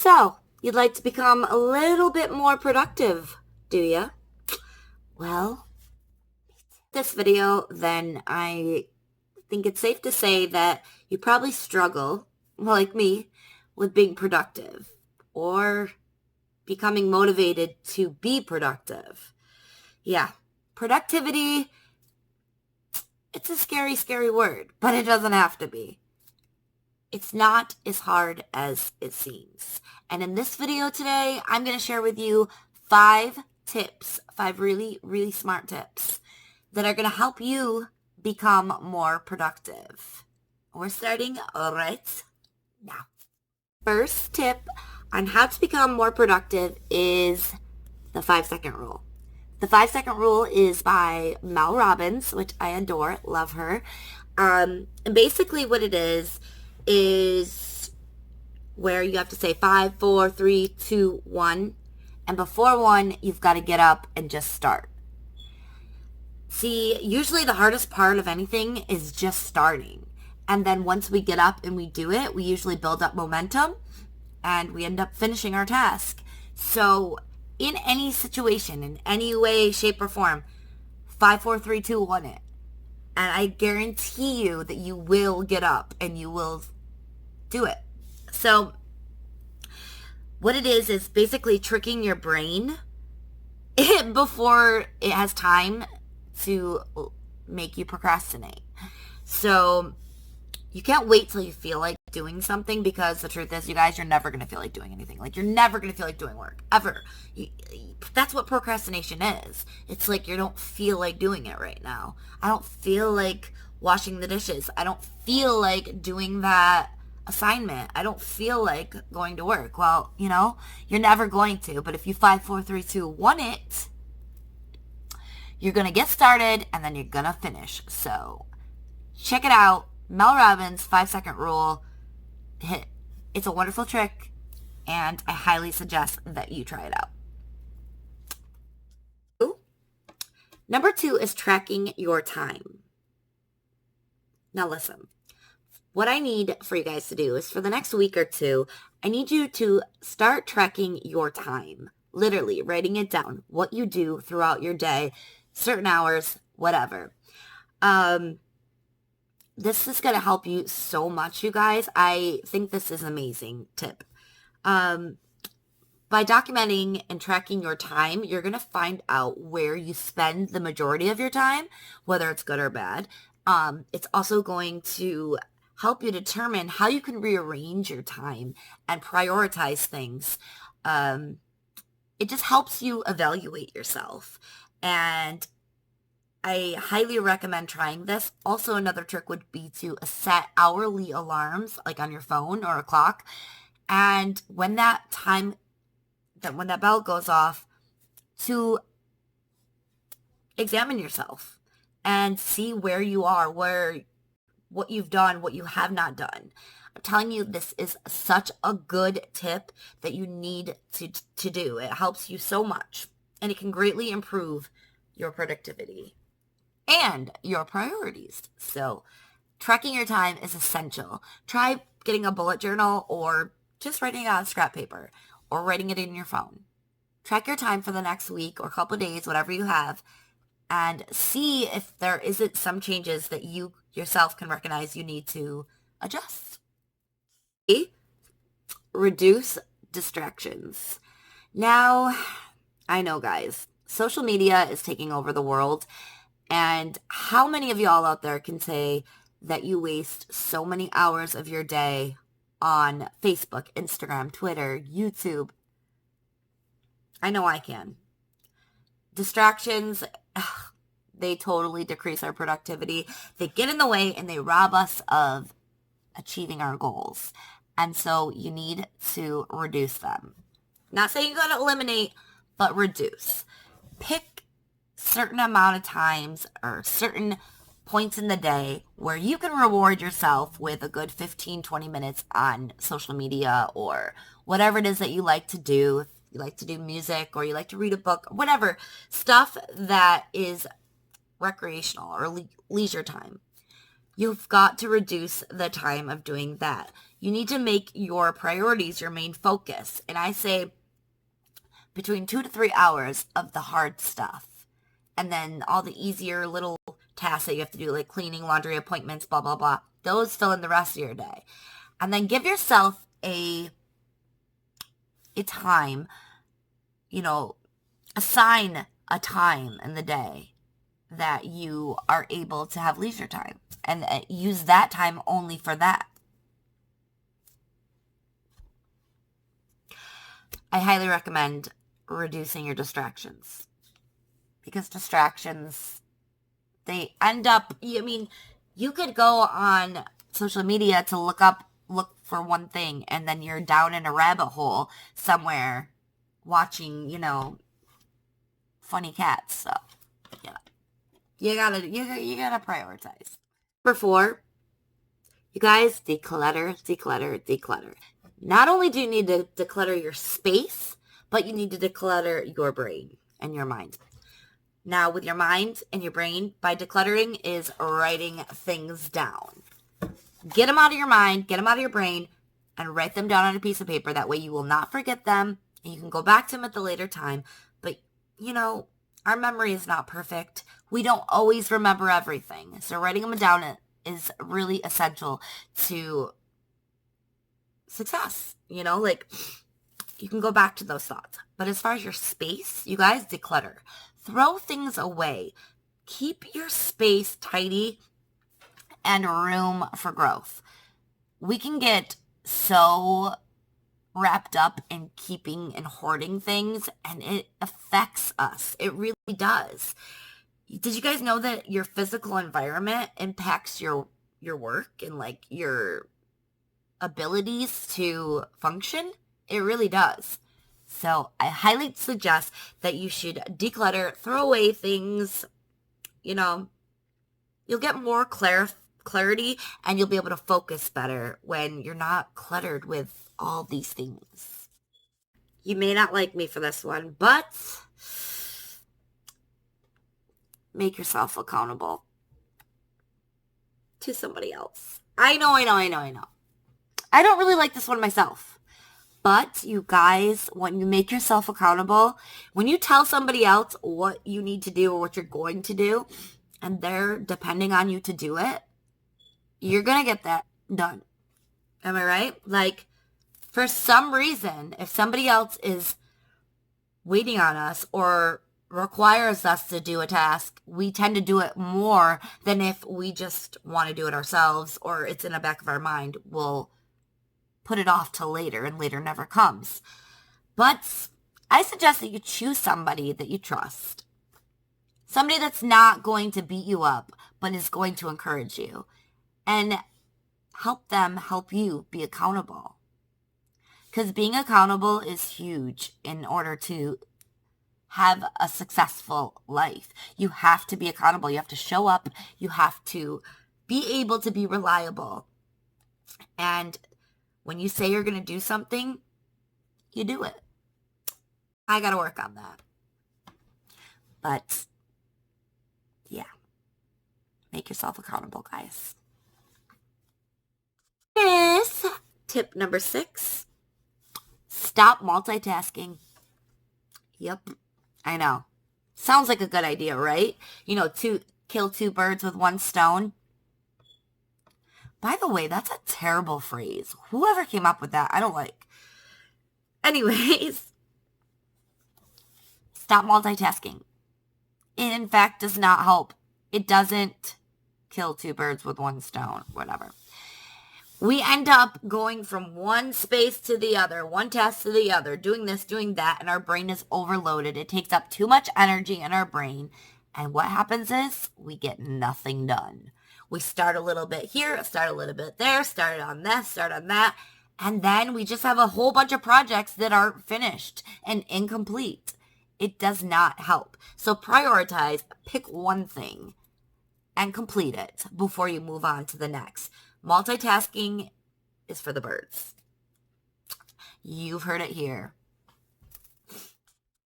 So, you'd like to become a little bit more productive, do you? Well, this video, then I think it's safe to say that you probably struggle, like me, with being productive or becoming motivated to be productive. Yeah, productivity, it's a scary, scary word, but it doesn't have to be. It's not as hard as it seems. And in this video today, I'm going to share with you 5 tips, 5 really, really smart tips that are going to help you become more productive. We're starting right now. First tip on how to become more productive is the 5-second rule. The 5-second rule is by Mel Robbins, which I adore, love her. And basically what it is where you have to say 5, 4, 3, 2, 1. And before 1, you've got to get up and just start. See, usually the hardest part of anything is just starting. And then once we get up and we do it, we usually build up momentum and we end up finishing our task. So in any situation, in any way, shape, or form, 5, 4, 3, 2, 1 it. And I guarantee you that you will get up and you will do it. So what it is basically tricking your brain before it has time to make you procrastinate. So you can't wait till you feel like doing something, because the truth is, you guys, you're never going to feel like doing anything. Like, you're never going to feel like doing work, ever. That's what procrastination is. It's like you don't feel like doing it right now. I don't feel like washing the dishes. I don't feel like doing that assignment. I don't feel like going to work. Well, you're never going to. But if you 5, 4, 3, 2, 1 it, you're going to get started and then you're going to finish. So check it out. Mel Robbins' 5-second rule. It's a wonderful trick, and I highly suggest that you try it out. Number 2 is tracking your time. Now listen, what I need for you guys to do is, for the next week or 2, I need you to start tracking your time. Literally writing it down, what you do throughout your day, certain hours, whatever. This is going to help you so much, you guys. I think this is an amazing tip. By documenting and tracking your time, you're going to find out where you spend the majority of your time, whether it's good or bad. It's also going to help you determine how you can rearrange your time and prioritize things. It just helps you evaluate yourself. And I highly recommend trying this. Also, another trick would be to set hourly alarms, like on your phone or a clock. And when that bell goes off, to examine yourself and see where you are, what you've done, what you have not done. I'm telling you, this is such a good tip that you need to do. It helps you so much, and it can greatly improve your productivity and your priorities. So tracking your time is essential. Try getting a bullet journal, or just writing it on scrap paper, or writing it in your phone. Track your time for the next week or couple days, whatever you have, and see if there isn't some changes that you yourself can recognize you need to adjust. Reduce distractions. Now, I know, guys, social media is taking over the world. And how many of y'all out there can say that you waste so many hours of your day on Facebook, Instagram, Twitter, YouTube? I know I can. Distractions, they totally decrease our productivity. They get in the way and they rob us of achieving our goals. And so you need to reduce them. Not saying you got to eliminate, but reduce. Pick certain amount of times or certain points in the day where you can reward yourself with a good 15, 20 minutes on social media or whatever it is that you like to do. If you like to do music or you like to read a book, whatever, stuff that is recreational or leisure time. You've got to reduce the time of doing that. You need to make your priorities your main focus. And I say between 2 to 3 hours of the hard stuff. And then all the easier little tasks that you have to do, like cleaning, laundry, appointments, blah, blah, blah. Those fill in the rest of your day. And then give yourself a time, assign a time in the day that you are able to have leisure time and use that time only for that. I highly recommend reducing your distractions, because distractions, they end up, you could go on social media to look for one thing, and then you're down in a rabbit hole somewhere watching, funny cats. So, yeah. You gotta prioritize. Number 4, you guys, declutter. Not only do you need to declutter your space, but you need to declutter your brain and your mind. Now, with your mind and your brain, by decluttering is writing things down. Get them out of your mind, get them out of your brain, and write them down on a piece of paper. That way you will not forget them, and you can go back to them at the later time. But, our memory is not perfect. We don't always remember everything. So writing them down is really essential to success. You can go back to those thoughts. But as far as your space, you guys, declutter. Throw things away. Keep your space tidy and room for growth. We can get so wrapped up in keeping and hoarding things, and it affects us. It really does. Did you guys know that your physical environment impacts your work and your abilities to function? It really does. So I highly suggest that you should declutter, throw away things. You'll get more clarity, and you'll be able to focus better when you're not cluttered with all these things. You may not like me for this one, but make yourself accountable to somebody else. I know. I don't really like this one myself. But you guys, when you make yourself accountable, when you tell somebody else what you need to do or what you're going to do, and they're depending on you to do it, you're going to get that done. Am I right? For some reason, if somebody else is waiting on us or requires us to do a task, we tend to do it more than if we just want to do it ourselves, or it's in the back of our mind. We'll put it off till later, and later never comes. But I suggest that you choose somebody that you trust. Somebody that's not going to beat you up, but is going to encourage you. And help them help you be accountable. Because being accountable is huge in order to have a successful life. You have to be accountable. You have to show up. You have to be able to be reliable. And when you say you're going to do something, you do it. I got to work on that. But, yeah. Make yourself accountable, guys. Yes. Tip number 6. Stop multitasking. Yep. I know. Sounds like a good idea, right? To kill 2 birds with 1 stone. By the way, that's a terrible phrase. Whoever came up with that, I don't like. Anyways, stop multitasking. It, in fact, does not help. It doesn't kill 2 birds with 1 stone, whatever. We end up going from one space to the other, one task to the other, doing this, doing that, and our brain is overloaded. It takes up too much energy in our brain, and what happens is we get nothing done. We start a little bit here, start a little bit there, start on this, start on that, and then we just have a whole bunch of projects that aren't finished and incomplete. It does not help. So prioritize, pick one thing, and complete it before you move on to the next. Multitasking is for the birds. You've heard it here.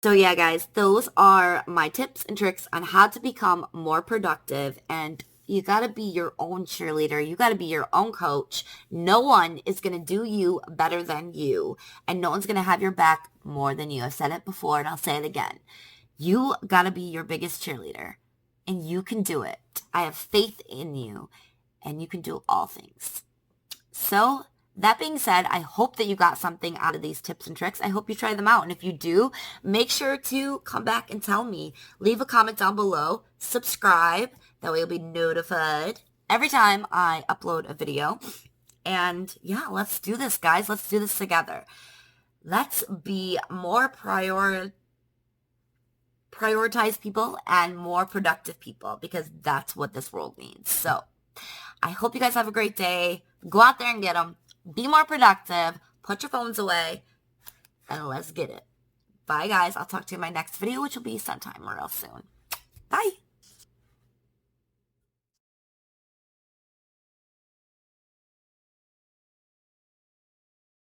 So yeah, guys, those are my tips and tricks on how to become more productive and You got to be your own cheerleader. You got to be your own coach. No one is going to do you better than you. And no one's going to have your back more than you. I've said it before and I'll say it again. You got to be your biggest cheerleader. And you can do it. I have faith in you. And you can do all things. So that being said, I hope that you got something out of these tips and tricks. I hope you try them out. And if you do, make sure to come back and tell me. Leave a comment down below. Subscribe. That way you'll be notified every time I upload a video. And yeah, let's do this, guys. Let's do this together. Let's be more prioritize people and more productive people, because that's what this world needs. So I hope you guys have a great day. Go out there and get them. Be more productive. Put your phones away. And let's get it. Bye, guys. I'll talk to you in my next video, which will be sometime real soon. Bye.